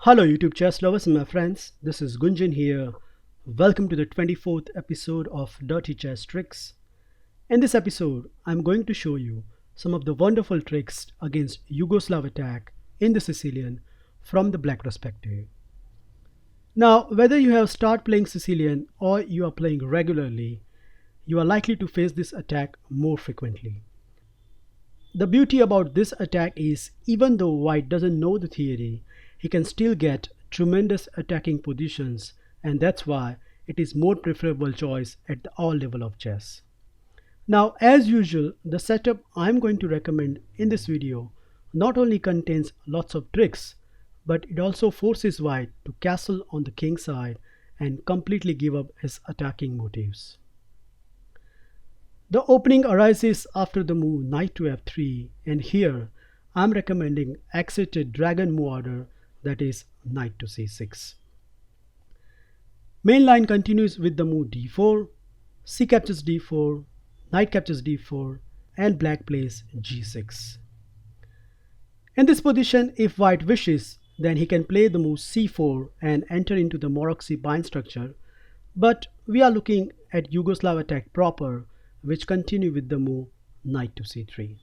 Hello YouTube chess lovers and my friends, this is Gunjan here. Welcome to the 24th episode of Dirty Chess Tricks. In this episode, I'm going to show you some of the wonderful tricks against Yugoslav attack in the Sicilian from the black perspective. Now, whether you have started playing Sicilian or you are playing regularly, you are likely to face this attack more frequently. The beauty about this attack is even though white doesn't know the theory, he can still get tremendous attacking positions, and that's why it is more preferable choice at all level of chess. Now, as usual, the setup I'm going to recommend in this video not only contains lots of tricks, but it also forces white to castle on the king side and completely give up his attacking motives. The opening arises after the move knight to f3, and here I'm recommending accelerated dragon move order, that is knight to c6. Main line continues with the move d4, c captures d4, knight captures d4, and black plays g6. In this position, if white wishes, then he can play the move c4 and enter into the Morocco bind structure, but we are looking at Yugoslav attack proper, which continue with the move knight to c3.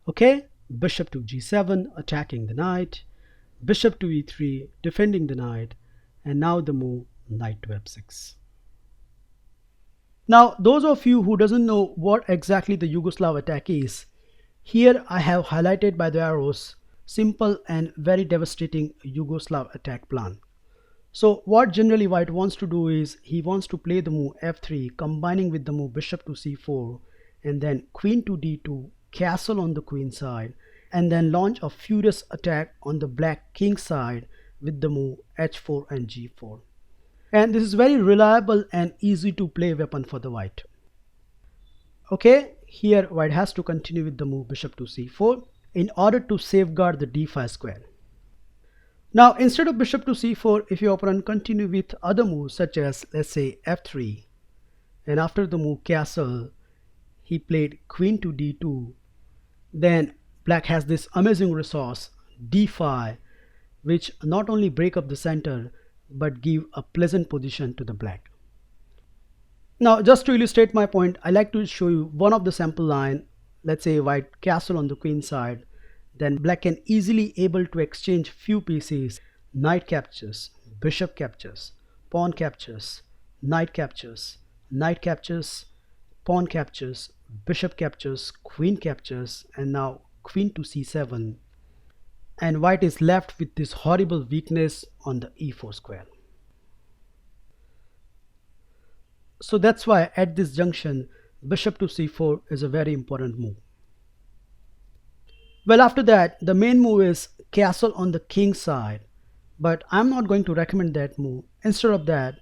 Okay, bishop to g7 attacking the knight, bishop to e3 defending the knight, and now the move knight to f6. Now, those of you who doesn't know what exactly the Yugoslav attack is, here I have highlighted by the arrows simple and very devastating Yugoslav attack plan. So what generally white wants to do is he wants to play the move f3 combining with the move bishop to c4 and then queen to d2, castle on the queen side, and then launch a furious attack on the black king side with the move h4 and g4. And this is very reliable and easy to play weapon for the white. Okay, here white has to continue with the move bishop to c4 in order to safeguard the d5 square. Now, instead of bishop to c4, if your opponent continue with other moves such as, let's say, f3, and after the move castle, he played queen to d2, then black has this amazing resource, d5, which not only break up the center, but give a pleasant position to the black. Now, just to illustrate my point, I like to show you one of the sample line. Let's say white castle on the queen side, then black can easily able to exchange few pieces, knight captures, bishop captures, pawn captures, knight captures, knight captures, pawn captures, bishop captures, queen captures, and now queen to c7, and white is left with this horrible weakness on the e4 square. So that's why at this junction bishop to c4 is a very important move. Well, after that, the main move is castle on the king side, but I'm not going to recommend that move. Instead of that,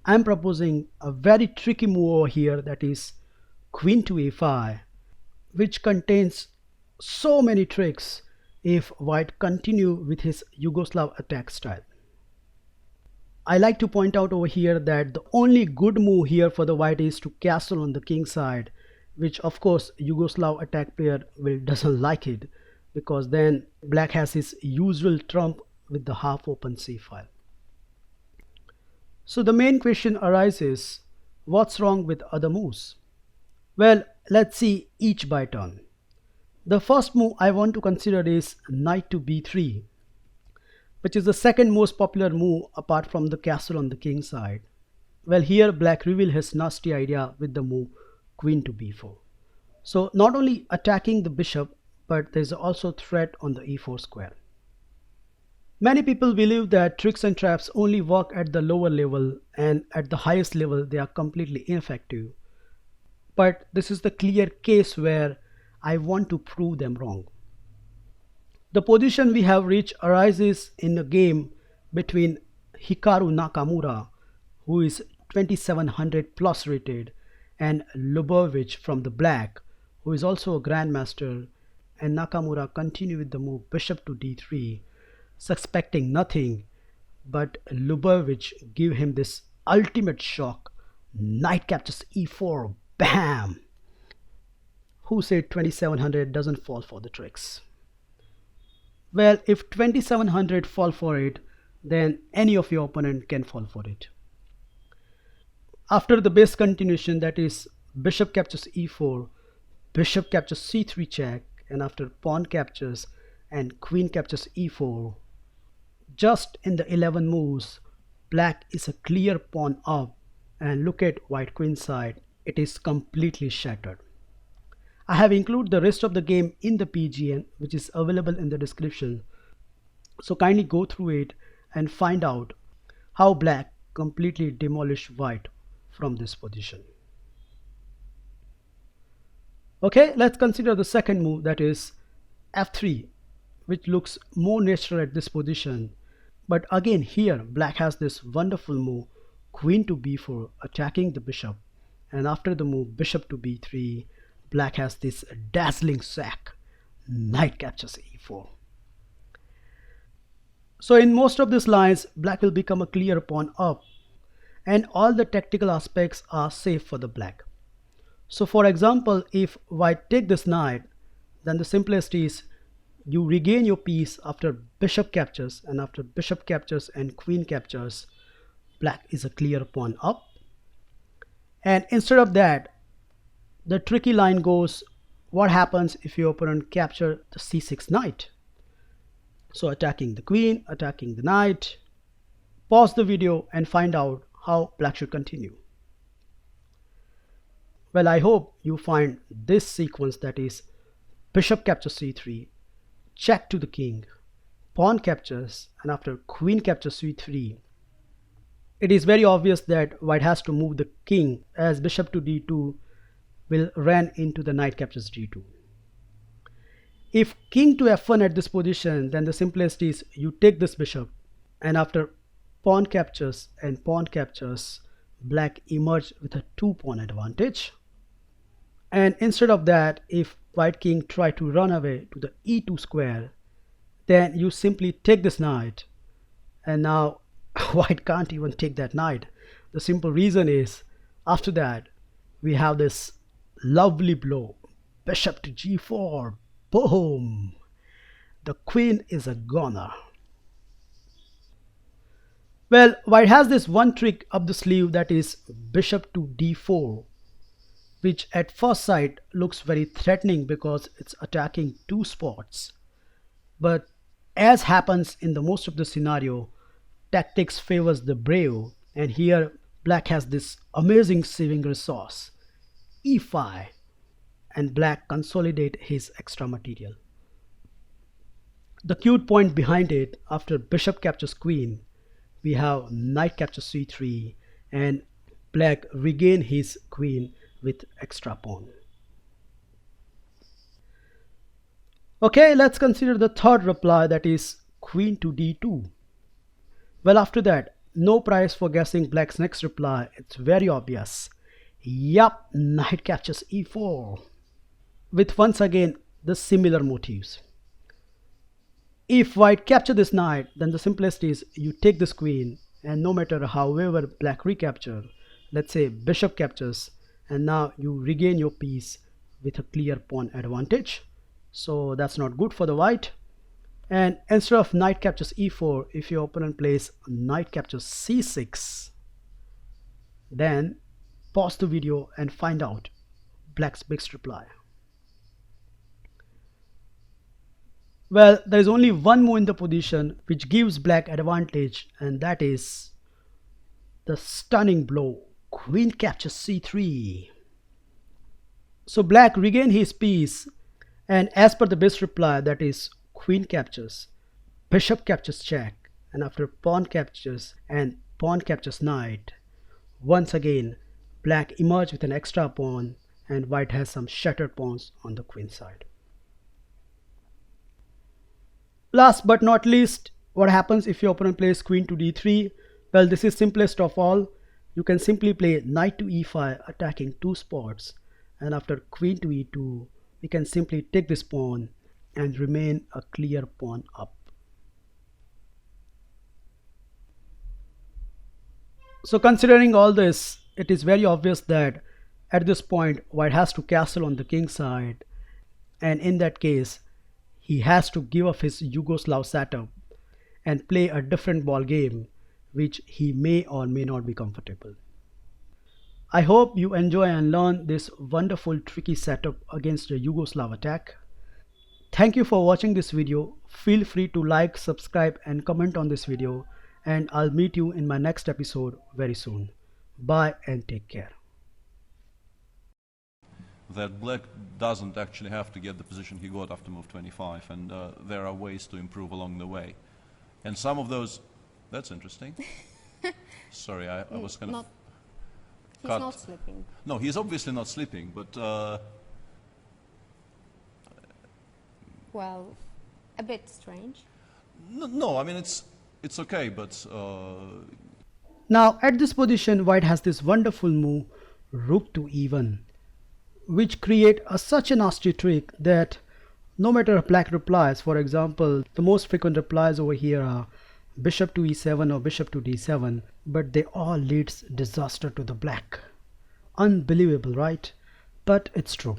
I'm proposing a very tricky move over here, that is queen to a5, which contains so many tricks if white continue with his Yugoslav attack style. I like to point out over here that the only good move here for the white is to castle on the king side, which of course Yugoslav attack player doesn't like it, because then black has his usual trump with the half open c file. So the main question arises, what's wrong with other moves? Well, let's see each by turn. The first move I want to consider is knight to b3, which is the second most popular move apart from the castle on the king side. Well, here black reveal his nasty idea with the move queen to b4. So not only attacking the bishop, but there is also threat on the e4 square. Many people believe that tricks and traps only work at the lower level, and at the highest level they are completely ineffective. But this is the clear case where I want to prove them wrong. The position we have reached arises in a game between Hikaru Nakamura, who is 2700 plus rated, and Lubavitch from the black, who is also a grandmaster, and Nakamura continue with the move bishop to d3, suspecting nothing, but Lubavitch give him this ultimate shock, knight captures e4, bam! Who said 2700 doesn't fall for the tricks? Well, if 2700 fall for it, then any of your opponent can fall for it. After the base continuation, that is bishop captures e4, bishop captures c3 check, and after pawn captures and queen captures e4, just in the 11 moves, black is a clear pawn up, and look at white queen side, it is completely shattered. I have included the rest of the game in the PGN, which is available in the description. So kindly go through it and find out how black completely demolished white from this position. Okay, let's consider the second move, that is f3, which looks more natural at this position. But again here black has this wonderful move queen to b4 attacking the bishop, and after the move bishop to b3, black has this dazzling sack knight captures e4. So in most of these lines black will become a clear pawn up, and all the tactical aspects are safe for the black. So for example, if white take this knight, then the simplest is you regain your piece after bishop captures, and after bishop captures and queen captures, black is a clear pawn up. And instead of that, the tricky line goes, what happens if your opponent capture the c6 knight? So attacking the queen, attacking the knight. Pause the video and find out how black should continue. Well, I hope you find this sequence, that is bishop captures c3, check to the king, pawn captures, and after queen captures c3, it is very obvious that white has to move the king, as bishop to d2 will run into the knight captures d2. If king to f1 at this position, then the simplest is you take this bishop, and after pawn captures and pawn captures, black emerge with a 2-pawn advantage. And instead of that, if white king try to run away to the e2 square, then you simply take this knight, and now white can't even take that knight. The simple reason is, after that we have this lovely blow, bishop to g4, boom, the queen is a goner. Well, white has this one trick up the sleeve, that is bishop to d4, which at first sight looks very threatening because it's attacking two spots. But as happens in the most of the scenario, tactics favors the brave, and here black has this amazing saving resource, e5, and black consolidate his extra material. The cute point behind it, after bishop captures queen, we have knight captures c3, and black regain his queen with extra pawn. Okay, let's consider the third reply, that is queen to d2. Well, after that, no prize for guessing black's next reply. It's very obvious. Yup, knight captures e4, with once again the similar motives. If white capture this knight, then the simplest is you take this queen, and no matter however black recapture, let's say bishop captures, and now you regain your piece with a clear pawn advantage. So that's not good for the white. And instead of knight captures e4, if your opponent plays knight captures c6, then pause the video and find out black's next reply. Well, there is only one move in the position which gives black advantage, and that is the stunning blow, queen captures c3. So black regain his piece, and as per the best reply, that is queen captures, bishop captures check, and after pawn captures and pawn captures knight, once again black emerge with an extra pawn, and white has some shattered pawns on the queen side. Last but not least, what happens if your opponent plays queen to d3? Well, this is simplest of all. You can simply play knight to e5 attacking two spots, and after queen to e2 we can simply take this pawn and remain a clear pawn up. So considering all this, it is very obvious that at this point white has to castle on the king side, and in that case he has to give up his Yugoslav setup and play a different ball game, which he may or may not be comfortable. I hope you enjoy and learn this wonderful tricky setup against the Yugoslav attack. Thank you for watching this video. Feel free to like, subscribe and comment on this video, and I'll meet you in my next episode very soon. Bye and take care. That black doesn't actually have to get the position he got after move 25, and there are ways to improve along the way. And some of those, that's interesting. Sorry, I was kind of He's cut. not sleeping. No, he's obviously not sleeping, but Well, a bit strange. no, I mean it's okay, but Now at this position, white has this wonderful move, rook to e1, which create such a nasty trick that no matter if black replies, for example, the most frequent replies over here are bishop to e7 or bishop to d7, but they all leads disaster to the black. Unbelievable, right? But it's true.